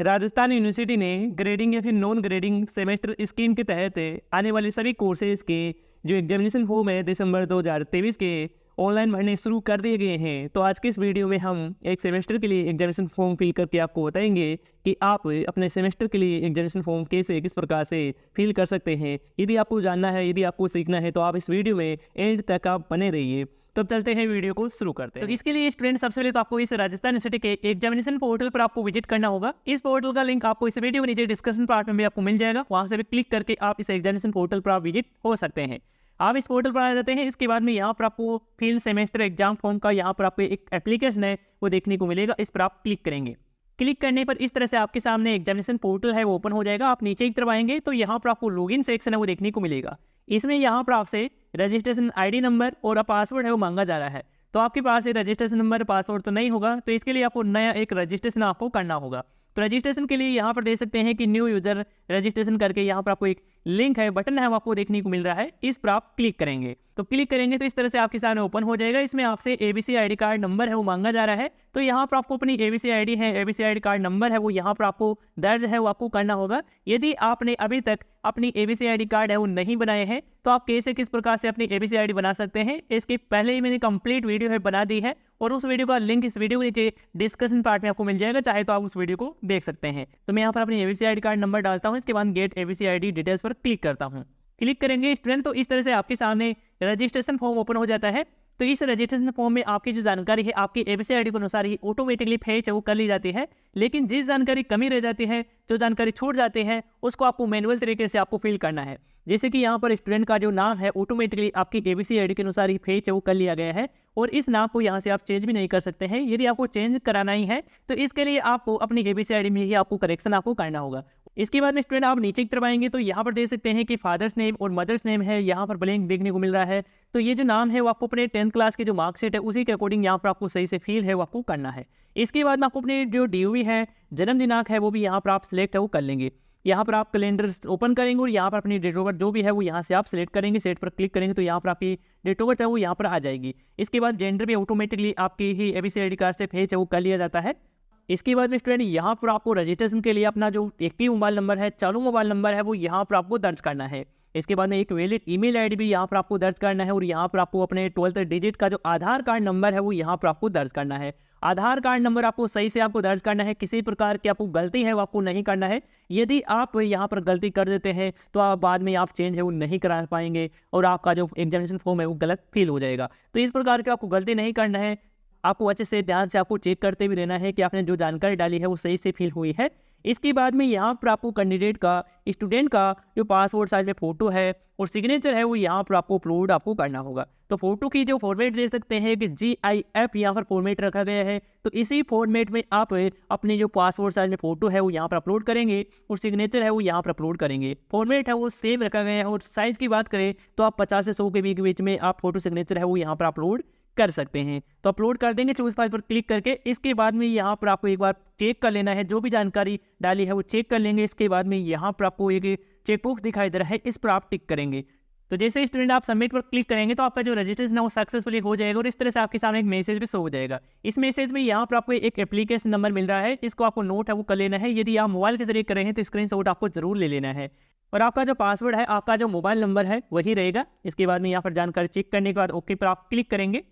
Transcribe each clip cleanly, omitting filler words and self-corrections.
Rajasthan university ने grading या फिर नॉन ग्रेडिंग सेमेस्टर स्कीम के तहत आने वाले सभी कोर्सेज के जो एग्जामिनेशन फॉर्म है दिसंबर 2023 के ऑनलाइन भरने शुरू कर दिए गए हैं। तो आज के इस वीडियो में हम एक सेमेस्टर के लिए एग्जामिनेशन फॉर्म फिल करके आपको बताएंगे कि आप अपने सेमेस्टर के लिए एग्जामिनेशन फॉर्म कैसे किस प्रकार से फिल कर सकते हैं। यदि आपको जानना है, यदि आपको सीखना है तो आप इस वीडियो में एंड तक आप बने रहिए। तो अब चलते हैं, वीडियो को शुरू करते हैं। तो इसके लिए स्टूडेंट सबसे पहले तो आपको इस राजस्थान यूनिवर्सिटी के एग्जामिनेशन पोर्टल पर आपको विजिट करना होगा। इस पोर्टल का लिंक आपको इस वीडियो के नीचे डिस्क्रिप्शन पार्ट में भी आपको मिल जाएगा। वहां से भी क्लिक करके आप इस एग्जामिनेशन पोर्टल पर आप विजिट हो सकते हैं। आप इस पोर्टल पर आ जाते हैं। इसके बाद में यहाँ पर आपको फिल सेमेस्टर एग्जाम फॉर्म का यहाँ पर आपको एक एप्लीकेशन है वो देखने को मिलेगा। इस पर आप क्लिक करेंगे। क्लिक करने पर इस तरह से आपके सामने एग्जामिनेशन पोर्टल है वो ओपन हो जाएगा। आप नीचे की तरफ आएंगे तो यहाँ पर आपको लॉगिन सेक्शन है वो देखने को मिलेगा। इसमें यहाँ पर आपसे रजिस्ट्रेशन आईडी नंबर और पासवर्ड है वो मांगा जा रहा है। तो आपके पास ये रजिस्ट्रेशन नंबर पासवर्ड तो नहीं होगा, तो इसके लिए आपको नया एक रजिस्ट्रेशन आपको करना होगा। तो रजिस्ट्रेशन के लिए यहाँ पर देख सकते हैं कि न्यू यूजर रजिस्ट्रेशन करके यहाँ पर आपको एक लिंक है, बटन है वो आपको देखने को मिल रहा है। इस पर आप क्लिक करेंगे। तो क्लिक करेंगे तो इस तरह से आपके सामने ओपन हो जाएगा। इसमें आपसे एबीसी आईडी कार्ड नंबर है वो मांगा जा रहा है। तो यहाँ पर आपको अपनी एबीसी आईडी है, एबीसी आईडी कार्ड नंबर है वो यहाँ पर आपको दर्ज है वो आपको करना होगा। यदि आपने अभी तक अपनी एबीसी आईडी कार्ड है वो नहीं बनाए हैं तो आप कैसे किस प्रकार से अपनी एबीसी आईडी बना सकते हैं, इसके पहले ही मैंने कंप्लीट वीडियो है बना दी है और उस वीडियो का लिंक इस वीडियो के नीचे डिस्कशन पार्ट में आपको मिल जाएगा। चाहे तो आप उस वीडियो को देख सकते हैं। तो मैं यहाँ पर अपनी एबीसी आईडी कार्ड नंबर डालता हूँ। इसके बाद गेट एबीसी आईडी डिटेल्स पर क्लिक करता हूँ। क्लिक करेंगे स्टूडेंट तो इस तरह से आपके सामने रजिस्ट्रेशन फॉर्म ओपन हो जाता है। तो इस रजिस्ट्रेशन फॉर्म में आपकी जो जानकारी है आपकी एबीसी आईडी के अनुसार ही ऑटोमेटिकली फेच है वो कर ली जाती है। लेकिन जिस जानकारी कमी रह जाती है, जो जानकारी छूट जाती है, उसको आपको मैनुअल तरीके से आपको फिल करना है। जैसे कि यहाँ पर स्टूडेंट का जो नाम है ऑटोमेटिकली आपकी एबीसी आईडी के अनुसार ही फेच है वो कर लिया गया है और इस नाम को यहाँ से आप चेंज भी नहीं कर सकते हैं। यदि आपको चेंज कराना ही है तो इसके लिए आपको अपनी एबीसी आईडी में ही आपको करेक्शन आपको करना होगा। इसके बाद में स्टूडेंट आप नीचे की तरफ आएंगे तो यहाँ पर देख सकते हैं कि फादर्स नेम और मदर्स नेम है यहाँ पर ब्लैंक देखने को मिल रहा है। तो ये जो नाम है वो आपको अपने 10th क्लास के जो मार्कशीट है उसी के अकॉर्डिंग यहाँ पर आपको सही से फिल है वो आपको करना है। इसके बाद में आपको अपने जो डीओवी है, जन्म दिनांक है वो भी यहाँ पर आप सिलेक्ट है वो कर लेंगे। यहाँ पर आप कैलेंडर ओपन करेंगे और यहाँ पर अपनी डेट ऑफ बर्थ जो भी है वो यहाँ से आप सिलेक्ट करेंगे। सेट पर क्लिक करेंगे तो यहाँ पर आपकी डेट ऑफ बर्थ है वो यहाँ पर आ जाएगी। इसके बाद जेंडर भी ऑटोमेटिकली आपकी ही एबीसी आईडी कार्ड से फेच है वो कर लिया जाता है। इसके बाद में स्टूडेंट यहाँ पर आपको रजिस्ट्रेशन के लिए अपना जो एक्टिव मोबाइल नंबर है, चालू मोबाइल नंबर है वो यहाँ पर आपको दर्ज करना है। इसके बाद में एक वैलिड ईमेल आईडी भी यहाँ पर आपको दर्ज करना है और यहाँ पर आपको अपने 12th डिजिट का जो आधार कार्ड नंबर है वो यहाँ पर आपको दर्ज करना है। आधार कार्ड नंबर आपको सही से आपको दर्ज करना है, किसी प्रकार की आपको गलती है वो आपको नहीं करना है। यदि आप यहाँ पर गलती कर देते हैं तो आप बाद में आप चेंज है वो नहीं करा पाएंगे और आपका जो एग्जामिनेशन फॉर्म है वो गलत फिल हो जाएगा। तो इस प्रकार की आपको गलती नहीं करना है। आपको अच्छे से ध्यान से आपको चेक करते भी रहना है कि आपने जो जानकारी डाली है वो सही से फिल हुई है। इसके बाद में यहाँ पर आपको कैंडिडेट का, स्टूडेंट का जो पासपोर्ट साइज में फ़ोटो है और सिग्नेचर है वो यहाँ पर आपको अपलोड आपको करना होगा। तो फोटो की जो फॉर्मेट दे सकते हैं कि GIF यहाँ पर फॉर्मेट रखा गया है। तो इसी फॉर्मेट में आप अपनी जो पासपोर्ट साइज में फ़ोटो है वो यहाँ पर अपलोड करेंगे और सिग्नेचर है वो यहाँ पर अपलोड करेंगे। फॉर्मेट है वो सेम रखा गया है और साइज़ की बात करें तो आप 50 से 100 के बीच में आप फोटो सिग्नेचर है वो यहाँ पर अपलोड कर सकते हैं। तो अपलोड कर देंगे चूज फाइल पर क्लिक करके। इसके बाद में यहाँ पर आपको एक बार चेक कर लेना है, जो भी जानकारी डाली है वो चेक कर लेंगे। इसके बाद में यहाँ पर आपको एक चेकबॉक्स दिखाई दे रहा है, इस पर आप टिक करेंगे। तो जैसे स्टूडेंट आप सबमिट पर क्लिक करेंगे तो आपका जो रजिस्ट्रेशन है वो सक्सेसफुली हो जाएगा और इस तरह से आपके सामने एक मैसेज भी शो हो जाएगा। इस मैसेज में यहाँ पर आपको एक एप्लीकेशन नंबर मिल रहा है, इसको आपको नोट है वो कर लेना है। यदि आप मोबाइल के जरिए कर रहे हैं तो स्क्रीनशॉट आपको जरूर ले लेना है और आपका जो पासवर्ड है, आपका जो मोबाइल नंबर है वही रहेगा। इसके बाद में यहाँ पर जानकारी चेक करने के बाद ओके पर आप क्लिक करेंगे।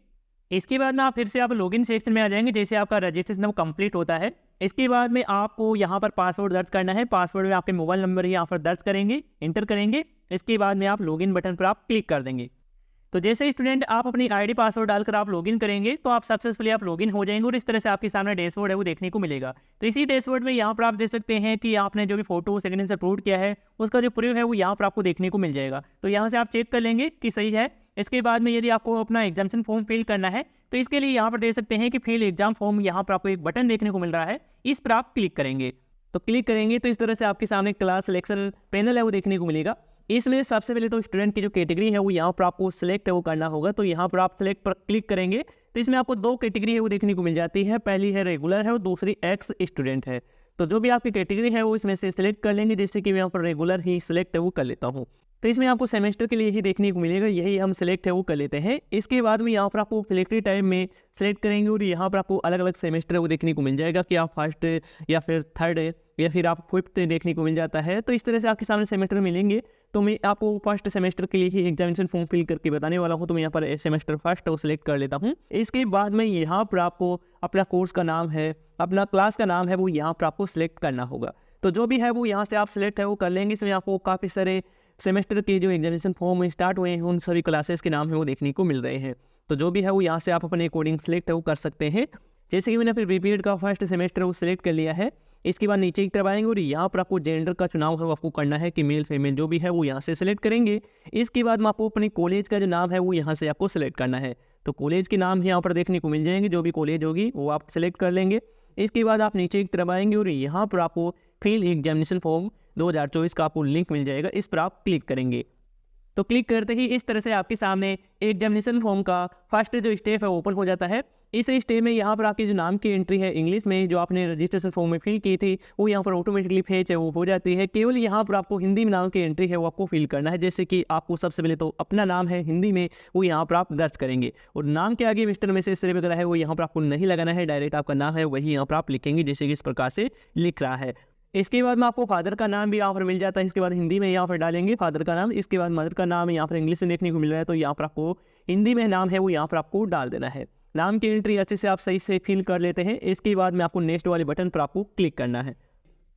इसके बाद में आप फिर से आप लॉगिन सेक्शन में आ जाएंगे जैसे आपका रजिस्ट्रेशन वो कंप्लीट होता है। इसके बाद में आपको यहाँ पर पासवर्ड दर्ज करना है। पासवर्ड में आपके मोबाइल नंबर यहाँ पर दर्ज करेंगे, इंटर करेंगे। इसके बाद में आप लॉगिन बटन पर आप क्लिक कर देंगे। तो जैसे स्टूडेंट आप अपनी आईडी पासवर्ड डालकर आप लॉगिन करेंगे तो आप सक्सेसफुली आप लॉगिन हो जाएंगे और इस तरह से आपके सामने डैशबोर्ड है वो देखने को मिलेगा। तो इसी डैशबोर्ड में यहाँ पर आप देख सकते हैं कि आपने जो भी फोटो सिग्नेचर अपलोड किया है उसका जो प्रूफ है वो यहाँ पर आपको देखने को मिल जाएगा। तो यहाँ से आप चेक कर लेंगे कि सही है। इसके बाद में यदि आपको अपना एग्जामिनेशन फॉर्म फिल करना है तो इसके लिए यहाँ पर देख सकते हैं कि फिल एग्जाम फॉर्म, यहाँ पर आपको एक बटन देखने को मिल रहा है, इस पर आप क्लिक करेंगे। तो क्लिक करेंगे तो इस तरह से आपके सामने क्लास सिलेक्शन पैनल है वो देखने को मिलेगा। इसमें सबसे पहले तो स्टूडेंट की जो कैटेगरी है वो यहाँ पर आपको सिलेक्ट है वो करना होगा। तो यहाँ पर आप सिलेक्ट पर क्लिक करेंगे तो इसमें आपको 2 कैटेगरी है वो देखने को मिल जाती है। पहली है रेगुलर है और दूसरी एक्स स्टूडेंट है। तो जो भी आपकी कैटेगरी है वो इसमें से सिलेक्ट कर लेंगे। जैसे कि मैं यहाँ पर रेगुलर ही सिलेक्ट है वो कर लेता हूँ। तो इसमें आपको सेमेस्टर के लिए ही देखने को मिलेगा, यही हम सिलेक्ट है वो कर लेते हैं। इसके बाद में यहाँ पर आपको सिलेक्टेड टाइम में सिलेक्ट करेंगे और यहाँ पर आपको अलग अलग सेमेस्टर वो देखने को मिल जाएगा कि आप फर्स्ट या फिर थर्ड या फिर आप फिफ्थ देखने को मिल जाता है। तो इस तरह से आपके सामने सेमेस्टर मिलेंगे। तो मैं आपको फर्स्ट सेमेस्टर के लिए ही एग्जामिनेशन फॉर्म फिल करके बताने वाला हूँ। तो मैं यहाँ पर सेमेस्टर फर्स्ट वो सिलेक्ट कर लेता हूँ। इसके बाद में यहाँ पर आपको अपना कोर्स का नाम है, अपना क्लास का नाम है, वो यहाँ पर आपको सिलेक्ट करना होगा। तो जो भी है वो यहाँ से आप सिलेक्ट है वो कर लेंगे। इसमें आपको काफ़ी सारे सेमेस्टर के जो एग्जामिनेशन फॉर्म स्टार्ट हुए हैं उन सभी क्लासेस के नाम है वो देखने को मिल रहे हैं। तो जो भी है वो यहाँ से आप अपने अकॉर्डिंग सेलेक्ट है वो कर सकते हैं। जैसे कि मैंने फिर बीपीएड का फर्स्ट सेमेस्टर वो सिलेक्ट कर लिया है। इसके बाद नीचे की तरफ आएंगे और यहाँ पर आपको जेंडर का चुनाव है वो आपको करना है कि मेल फीमेल जो भी है वो यहाँ से सिलेक्ट करेंगे। इसके बाद में आपको अपने कॉलेज का जो नाम है वो यहाँ से आपको सिलेक्ट करना है। तो कॉलेज के नाम यहाँ पर देखने को मिल जाएंगे, जो भी कॉलेज होगी वो आप सिलेक्ट कर लेंगे। इसके बाद आप नीचे की तरफ आएंगे और यहाँ पर आपको फिल एग्जामिनेशन फॉर्म 2024 का आपको लिंक मिल जाएगा, इस पर आप क्लिक करेंगे। तो क्लिक करते ही इस तरह से आपके सामने एग्जामिनेशन फॉर्म का फर्स्ट जो स्टेप है ओपन हो जाता है। इस स्टेप में यहाँ पर आपकी जो नाम की एंट्री है इंग्लिश में जो आपने रजिस्ट्रेशन फॉर्म में फिल की थी वो यहाँ पर ऑटोमेटिकली फेच है वो हो जाती है। केवल यहाँ पर आपको हिंदी में नाम की एंट्री है वो आपको फिल करना है। जैसे कि आपको सबसे पहले तो अपना नाम है हिंदी में वो यहाँ पर आप दर्ज करेंगे और नाम के आगे मिस्टर मिसेस श्री वगैरह है वो यहाँ पर आपको नहीं लगाना है, डायरेक्ट आपका नाम है वही यहाँ पर आप लिखेंगे जैसे कि इस प्रकार से लिख रहा है। इसके बाद में आपको फादर का नाम भी यहाँ पर मिल जाता है। इसके बाद हिंदी में यहाँ पर डालेंगे फादर का नाम। इसके बाद मदर का नाम यहाँ पर इंग्लिश में देखने को मिल रहा है तो यहाँ पर आपको हिंदी में नाम है वो यहाँ पर आपको डाल देना है। नाम की एंट्री अच्छे से आप सही से फिल कर लेते हैं। इसके बाद में आपको नेक्स्ट वाले बटन पर आपको क्लिक करना है।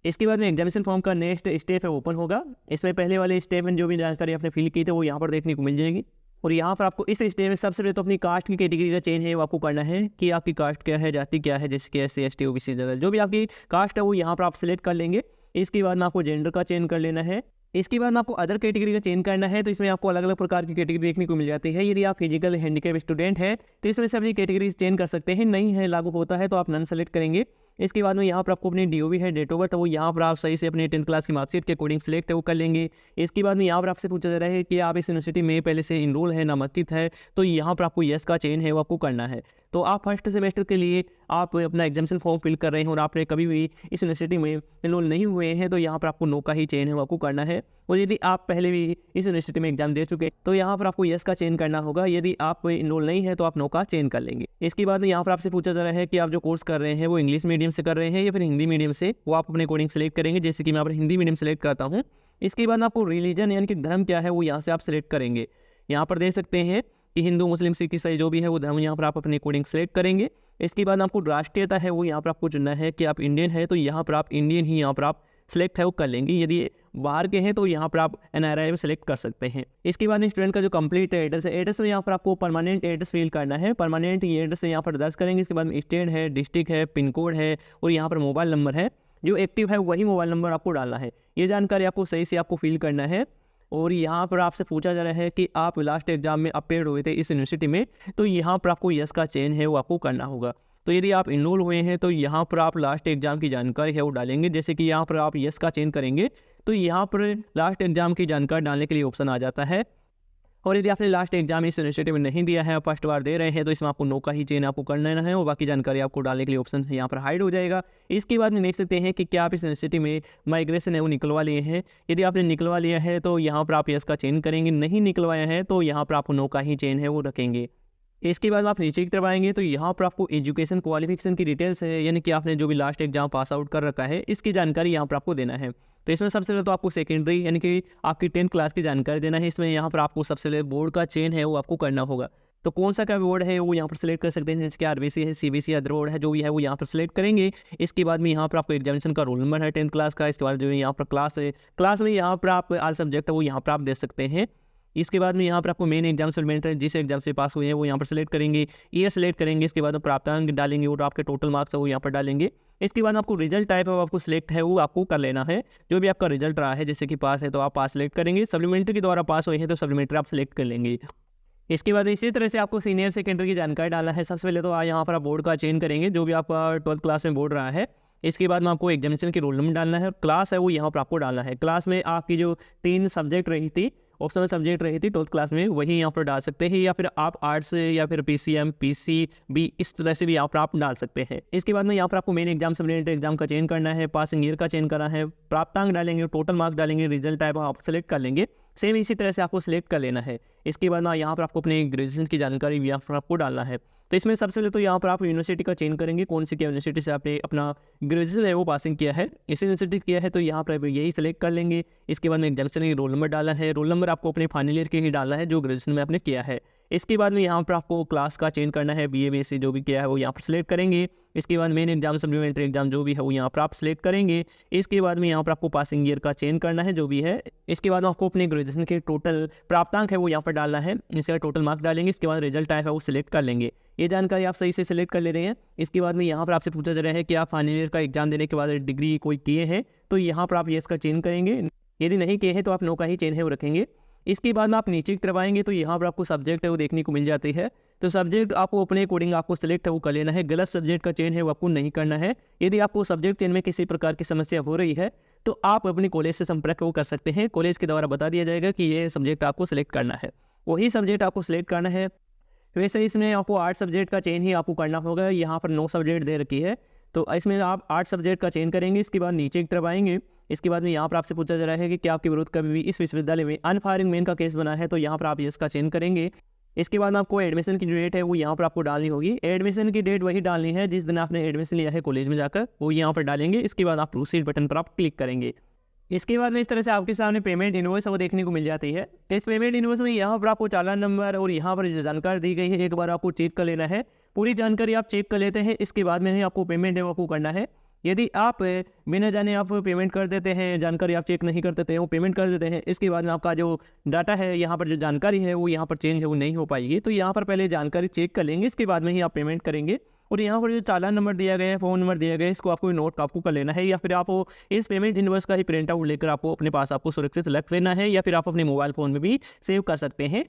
इसके बाद में एग्जामिनेशन फॉर्म का नेक्स्ट स्टेप है ओपन होगा। इसमें पहले वाले स्टेप में जो भी जानकारी आपने फिल की थी वो यहाँ पर देखने को मिल जाएगी। और यहाँ पर आपको इस स्टेज में सबसे पहले तो अपनी कास्ट की कैटेगरी का चेंज है वो आपको करना है कि आपकी कास्ट क्या है, जाति क्या है, जैसे कि SC ST OBC जनरल जो भी आपकी कास्ट है वो यहाँ पर आप सिलेक्ट कर लेंगे। इसके बाद में आपको जेंडर का चेंज कर लेना है। इसके बाद में आपको अदर कैटेगरी का चेंज करना है। तो इसमें आपको अलग अलग प्रकार की कैटेगरी देखने को मिल जाती है। यदि आप फिजिकल हैंडीकैप स्टूडेंट हैं तो इसमें से अपनी कैटेगरी चेंज कर सकते हैं, नहीं है लागू होता है तो आप नन सेलेक्ट करेंगे। इसके बाद में यहाँ पर आपको अपनी DOB है डेट ऑफ बर्थ वो यहाँ पर आप सही से अपने 10th क्लास की मार्कशीट के अकॉर्डिंग सेलेक्ट है वो कर लेंगे। इसके बाद में यहाँ पर आपसे पूछा जा रहा है कि आप इस यूनिवर्सिटी में पहले से इनरोल है नामांकित है, तो यहाँ पर आपको यस का चेंज है वो आपको करना है। तो आप फर्स्ट सेमेस्टर के लिए आप अपना एग्जामिनेशन फॉर्म फिल कर रहे हैं और आपने कभी भी इस यूनिवर्सिटी में इनरोल नहीं हुए हैं तो यहाँ पर आपको नो का ही चेंज है वो आपको करना है। और यदि आप पहले भी इस यूनिवर्सिटी में एग्जाम दे चुके तो यहाँ पर आपको यस का चेंज करना होगा। यदि आप इनरोल नहीं है तो आप नो का चेंज कर लेंगे। इसके बाद यहाँ पर आपसे पूछा जा रहा है कि आप जो कोर्स कर रहे हैं वो इंग्लिश मीडियम से कर रहे हैं या फिर हिंदी मीडियम से, वो आप अपने अकॉर्डिंग सेलेक्ट करेंगे। जैसे कि मैं यहाँ पर हिंदी मीडियम सेलेक्ट करता हूँ। इसके बाद आपको रिलीजन यानी कि धर्म क्या है वो यहाँ से आप सेलेक्ट करेंगे। यहाँ पर देख सकते हैं कि हिंदू मुस्लिम सिख ईसाई जो भी है वो धर्म यहाँ पर आप अपने अकॉर्डिंग सेलेक्ट करेंगे। इसके बाद आपको राष्ट्रीयता है वो यहाँ पर आपको चुनना है कि आप इंडियन है तो यहाँ पर आप इंडियन ही यहाँ पर आप सेलेक्ट है वो कर लेंगे। यदि बाहर के हैं तो यहाँ पर आप NRI में सेलेक्ट कर सकते हैं। इसके बाद स्टूडेंट का जो कंप्लीट एड्रेस है, एड्रेस में यहाँ पर आपको परमानेंट एड्रेस फिल करना है। परमानेंट ये एड्रेस यहाँ पर दर्ज करेंगे। इसके बाद में स्टेट है, डिस्ट्रिक्ट है, पिन कोड है और यहाँ पर मोबाइल नंबर है जो एक्टिव है वही मोबाइल नंबर आपको डालना है। ये जानकारी आपको सही से आपको फिल करना है। और यहाँ पर आपसे पूछा जा रहा है कि आप लास्ट एग्जाम में अपेयर हुए थे इस यूनिवर्सिटी में, तो यहाँ पर आपको यस का चेंज है वो आपको करना होगा। तो यदि आप इनरोल हुए हैं तो यहाँ पर आप लास्ट एग्जाम की जानकारी है वो डालेंगे। जैसे कि यहाँ पर आप यस का चेंज करेंगे तो यहाँ पर लास्ट एग्जाम की जानकारी डालने के लिए ऑप्शन आ जाता है। और यदि आपने लास्ट एग्जाम इस यूनिवर्सिटी में नहीं दिया है, फर्स्ट बार दे रहे हैं, तो इसमें आपको नो का ही चेंज आपको करना है और बाकी जानकारी आपको डालने के लिए ऑप्शन यहाँ पर हाइड हो जाएगा। इसके बाद में देख सकते हैं कि क्या आप इस यूनिवर्सिटी में माइग्रेशन है वो निकलवा लिए हैं। यदि आपने निकलवा लिया है तो यहाँ पर आप यस का चेंज करेंगे, नहीं निकलवाया है तो यहाँ पर आप नो का ही चेंज है वो रखेंगे। इसके बाद आप नीचे की तरफ आएंगे तो यहाँ पर आपको एजुकेशन क्वालिफिकेशन की डिटेल्स है, यानी कि आपने जो भी लास्ट एग्जाम पास आउट कर रखा है इसकी जानकारी यहाँ पर आपको देना है। तो इसमें सबसे पहले तो आपको सेकेंडरी यानी कि आपकी 10th क्लास की जानकारी देना है। इसमें यहाँ पर आपको सबसे पहले बोर्ड का चेंज है वो आपको करना होगा। तो कौन सा क्या बोर्ड है वो यहाँ पर सेलेक्ट कर सकते हैं, जैसे कि RBC है, CBC अदर बोर्ड है, जो भी है वो यहाँ पर सेलेक्ट करेंगे। इसके बाद में यहाँ पर आपको एग्जामिनेशन का रोल नंबर है 10th क्लास का। इसके बाद जो यहाँ पर क्लास है, क्लास में यहाँ पर आप ऑल सब्जेक्ट है वो यहाँ पर आप दे सकते हैं। इसके बाद में यहाँ पर आपको मेन एग्जाम सप्लीमेंट है, जिस एग्जाम से पास हुए हैं वो यहाँ पर सेलेक्ट करेंगे, ईयर सेलेक्ट करेंगे। इसके बाद प्राप्तांक डालेंगे और आपके टोटल मार्क्स है वो यहाँ पर डालेंगे। इसके बाद आपको रिजल्ट टाइप है वो आपको सिलेक्ट है वो आपको कर लेना है। जो भी आपका रिजल्ट रहा है, जैसे कि पास है तो आप पास सेलेक्ट करेंगे, सप्लीमेंट्री के द्वारा पास हुए हैं तो सप्लीमेंट्री आप सेलेक्ट कर लेंगे। इसके बाद इसी तरह से आपको सीनियर सेकेंडरी की जानकारी डालना है। सबसे पहले तो यहाँ पर आप बोर्ड का चेंज करेंगे, जो भी आपका 12th क्लास में बोर्ड रहा है। इसके बाद में आपको एग्जामिनेशन की रोल नंबर डालना है, क्लास है वो यहाँ पर आपको डालना है। क्लास में आपकी जो 3 सब्जेक्ट रही थी, ऑप्शनल सब्जेक्ट रही थी 12th क्लास में, वही यहाँ पर डाल सकते हैं, या फिर आप आर्ट्स या फिर PCM PCB इस तरह से भी यहाँ पर आप डाल सकते हैं। इसके बाद में यहाँ पर आपको मेन एग्जाम सप्लीमेंट्री एग्जाम का चेंज करना है, पासिंग ईयर का चेंज करना है, प्राप्तांक डालेंगे, टोटल मार्क्स डालेंगे, रिजल्ट टाइप आप सेलेक्ट कर लेंगे। सेम इसी तरह से आपको सिलेक्ट कर लेना है। इसके बाद ना यहाँ पर आपको अपने ग्रेजुएशन की जानकारी भी यहाँ पर आपको डालना है। तो इसमें सबसे पहले तो यहाँ पर आप यूनिवर्सिटी का चयन करेंगे, कौन सी क्या यूनिवर्सिटी से आपने अपना ग्रेजुएशन है वो पासिंग किया है, इस यूनिवर्सिटी किया है तो यहाँ पर यही सेलेक्ट कर लेंगे। इसके बाद में एग्जामिनेशन में रोल नंबर डालना है, रोल नंबर आपको अपने फाइनल ईयर के ही डालना है जो ग्रेजुएशन में आपने किया है। इसके बाद में यहाँ पर आपको क्लास का चेंज करना है, BA BSc जो भी किया है वो यहाँ पर सिलेक्ट करेंगे। इसके बाद मेन एग्जाम सप्लीमेंट्री एग्जाम जो भी है वो यहाँ पर आप सिलेक्ट करेंगे। इसके बाद में यहाँ पर आपको पासिंग ईयर का चेंज करना है जो भी है। इसके बाद आपको अपने ग्रेजुएशन के टोटल प्राप्तांक है वो यहाँ पर डालना है, इसका टोटल मार्क डालेंगे। इसके बाद रिजल्ट टाइप है वो सिलेक्ट कर लेंगे। ये जानकारी आप सही से सिलेक्ट कर ले रहे हैं। इसके बाद में यहाँ पर आपसे पूछा जा रहा है कि आप फाइनल ईयर का एग्जाम देने के बाद डिग्री कोई किए हैं, तो यहाँ पर आप येस का चेंज करेंगे। यदि नहीं किए हैं तो आप नो का ही चेंज है वो रखेंगे। इसके बाद में आप नीचे करवाएंगे तो यहाँ पर आपको सब्जेक्ट है वो देखने को मिल जाती है। तो सब्जेक्ट आपको अपने अकॉर्डिंग आपको सिलेक्ट है वो कर लेना है, गलत सब्जेक्ट का चेंज है वो आपको नहीं करना है। यदि आपको सब्जेक्ट चेंज में किसी प्रकार की समस्या हो रही है तो आप अपने कॉलेज से संपर्क वो कर सकते हैं। कॉलेज के द्वारा बता दिया जाएगा कि ये सब्जेक्ट आपको सिलेक्ट करना है, वही सब्जेक्ट आपको सिलेक्ट करना है। वैसे इसमें आपको 8 सब्जेक्ट का चेंज ही आपको करना होगा, यहाँ पर 9 सब्जेक्ट दे रखी है तो इसमें आप 8 सब्जेक्ट का चेंज करेंगे। इसके बाद नीचे की तरफ आएंगे। इसके बाद में यहाँ पर आपसे पूछा जा रहा है कि क्या आपके विरुद्ध कभी भी इस विश्वविद्यालय में अनफायरिंग मेन का केस बना है, तो यहाँ पर आप इसका चेंज करेंगे। इसके बाद आपको एडमिशन की जो डेट है वो यहाँ पर आपको डालनी होगी। एडमिशन की डेट वही डालनी है जिस दिन आपने एडमिशन लिया है कॉलेज में जाकर, वो यहाँ पर डालेंगे। इसके बाद आप प्रोसीड बटन पर आप क्लिक करेंगे। इसके बाद में इस तरह से आपके सामने पेमेंट इनवॉइस वो देखने को मिल जाती है। इस पेमेंट इनवॉइस में यहाँ पर आपको चालान नंबर और यहाँ पर जो जानकारी दी गई है एक बार आपको चेक कर लेना है। पूरी जानकारी आप चेक कर लेते हैं, इसके बाद में ही आपको पेमेंट है वो आपको करना है। यदि आप बिना जाने आप पेमेंट कर देते हैं, जानकारी आप चेक नहीं कर देते हैं, वो पेमेंट कर देते हैं, इसके बाद में आपका जो डाटा है यहाँ पर जो जानकारी है वो यहाँ पर चेंज है वो नहीं हो पाएगी। तो यहाँ पर पहले जानकारी चेक कर लेंगे, इसके बाद में ही आप पेमेंट करेंगे। और यहाँ पर जो चालान नंबर दिया गया है, फ़ोन नंबर दिया गया है, इसको आपको नोट आपको कर लेना है, या फिर आप इस पेमेंट इनवॉइस का ही प्रिंट आउट लेकर आपको अपने पास आपको सुरक्षित रख लेना है, या फिर आप अपने मोबाइल फ़ोन में भी सेव कर सकते हैं।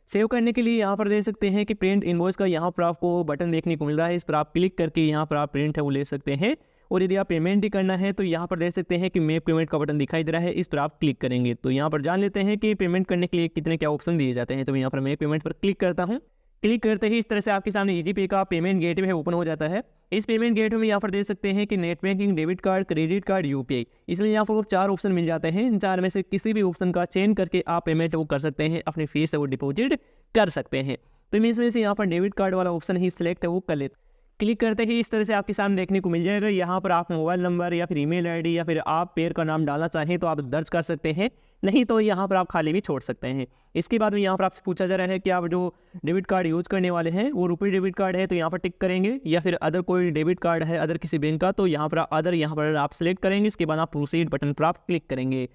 सेव करने के लिए यहाँ पर देख सकते हैं कि प्रिंट इनवॉइस का यहाँ पर आपको बटन देखने को मिल रहा है, इस पर आप क्लिक करके यहाँ पर आप प्रिंट है वो ले सकते हैं। और यदि आप पेमेंट ही करना है तो यहाँ पर देख सकते हैं कि मेक पेमेंट का बटन दिखाई दे रहा है, इस पर आप क्लिक करेंगे। तो यहाँ पर जान लेते हैं कि पेमेंट करने के लिए कितने क्या ऑप्शन दिए जाते हैं। तो यहाँ पर मेक पेमेंट पर क्लिक करता हूँ। क्लिक करते ही इस तरह से आपके सामने ईजी पे का पेमेंट गेटवे है ओपन हो जाता है। इस पेमेंट गेटवे में यहाँ पर देख सकते हैं कि net banking, debit card, credit card, UPI, इसमें यहाँ पर 4 ऑप्शन मिल जाते हैं। इन 4 में से किसी भी ऑप्शन का चेंज करके आप पेमेंट वो कर सकते हैं, अपनी फीस है वो डिपॉजिट कर सकते हैं। तो इसमें से यहाँ पर डेबिट कार्ड वाला ऑप्शन ही सिलेक्ट है वो कर लेते। क्लिक करते ही इस तरह से आपके सामने देखने को मिल जाएगा। यहाँ पर आप मोबाइल नंबर या फिर ईमेल ID या फिर आप पेयर का नाम डालना चाहें तो आप दर्ज कर सकते हैं, नहीं तो यहाँ पर आप खाली भी छोड़ सकते हैं। इसके बाद में यहाँ पर आपसे पूछा जा रहा है कि आप जो डेबिट कार्ड यूज़ करने वाले हैं वो रुपये डेबिट कार्ड है तो यहाँ पर टिक करेंगे, या फिर अदर कोई डेबिट कार्ड है अदर किसी बैंक का तो यहाँ पर अदर यहाँ पर आप सिलेक्ट करेंगे। इसके बाद आप प्रोसीड बटन पर आप क्लिक करेंगे।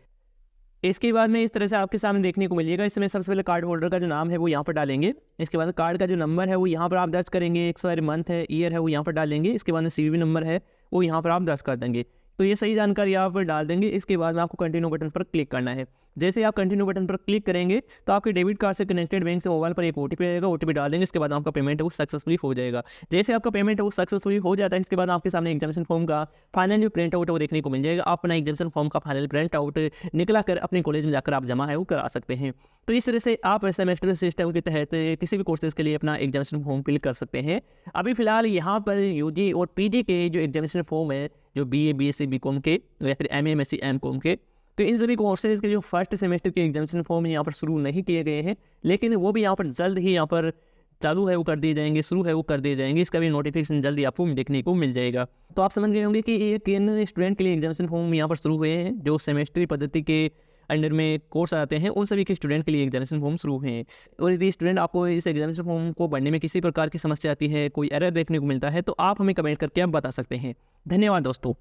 इसके बाद में इस तरह से आपके सामने देखने को मिलेगा। इसमें सबसे पहले कार्ड होल्डर का जो नाम है वो यहाँ पर डालेंगे। इसके बाद कार्ड का जो नंबर है वो यहाँ पर आप दर्ज करेंगे, एक्सपायरी मंथ है, ईयर है वो यहाँ पर डालेंगे। इसके बाद में CVV नंबर है वो यहाँ पर आप दर्ज कर देंगे। तो ये सही जानकारी यहाँ पर डाल देंगे। इसके बाद में आपको कंटिन्यू बटन पर क्लिक करना है। जैसे आप कंटिन्यू बटन पर क्लिक करेंगे तो आपके डेबिट कार्ड से कनेक्टेड बैंक से मोबाइल पर एक OTP आएगा, OTP डाल देंगे। इसके बाद आपका पेमेंट है वो सक्सेसफुली हो जाएगा। जैसे आपका पेमेंट है वो सक्सेसफुली हो जाता है, इसके बाद आपके सामने एग्जामिनेशन फॉर्म का फाइनल जो प्रिंट आउट है वो देखने को मिल जाएगा। आप अपना एग्जामिनेशन फॉर्म का फाइनल प्रिंट आउट निकला कर अपने कॉलेज में जाकर आप जमा है वो करा सकते हैं। तो इस तरह से आप सेमेस्टर सिस्टम के तहत किसी भी कोर्सेज के लिए अपना एग्जामिनेशन फॉर्म फिल कर सकते हैं। अभी फिलहाल यहाँ पर UG और PG के जो एग्जामिनेशन फॉर्म है, जो BA BSc BCom के या फिर MA MSc MCom के, तो इन सभी कोर्सेज के जो फर्स्ट सेमेस्टर के एग्जामिनेशन फॉर्म यहाँ पर शुरू नहीं किए गए हैं, लेकिन वो भी यहाँ पर जल्द ही यहाँ पर चालू है वो कर दिए जाएंगे, शुरू है वो कर दिए जाएंगे। इसका भी नोटिफिकेशन जल्दी आपको देखने को मिल जाएगा। तो आप समझ गए होंगे कि ये किन स्टूडेंट के लिए एग्जामिनेशन फॉर्म यहाँ पर शुरू हुए हैं। जो सेमेस्टरी पद्धति के अंडर में कोर्स आते हैं उन सभी के स्टूडेंट के लिए एग्जामिनेशन फॉर्म शुरू हुए हैं। और यदि स्टूडेंट आपको इस एग्जामिनेशन फॉर्म को भरने में किसी प्रकार की समस्या आती है, कोई एरर देखने को मिलता है, तो आप हमें कमेंट करके आप बता सकते हैं। धन्यवाद दोस्तों।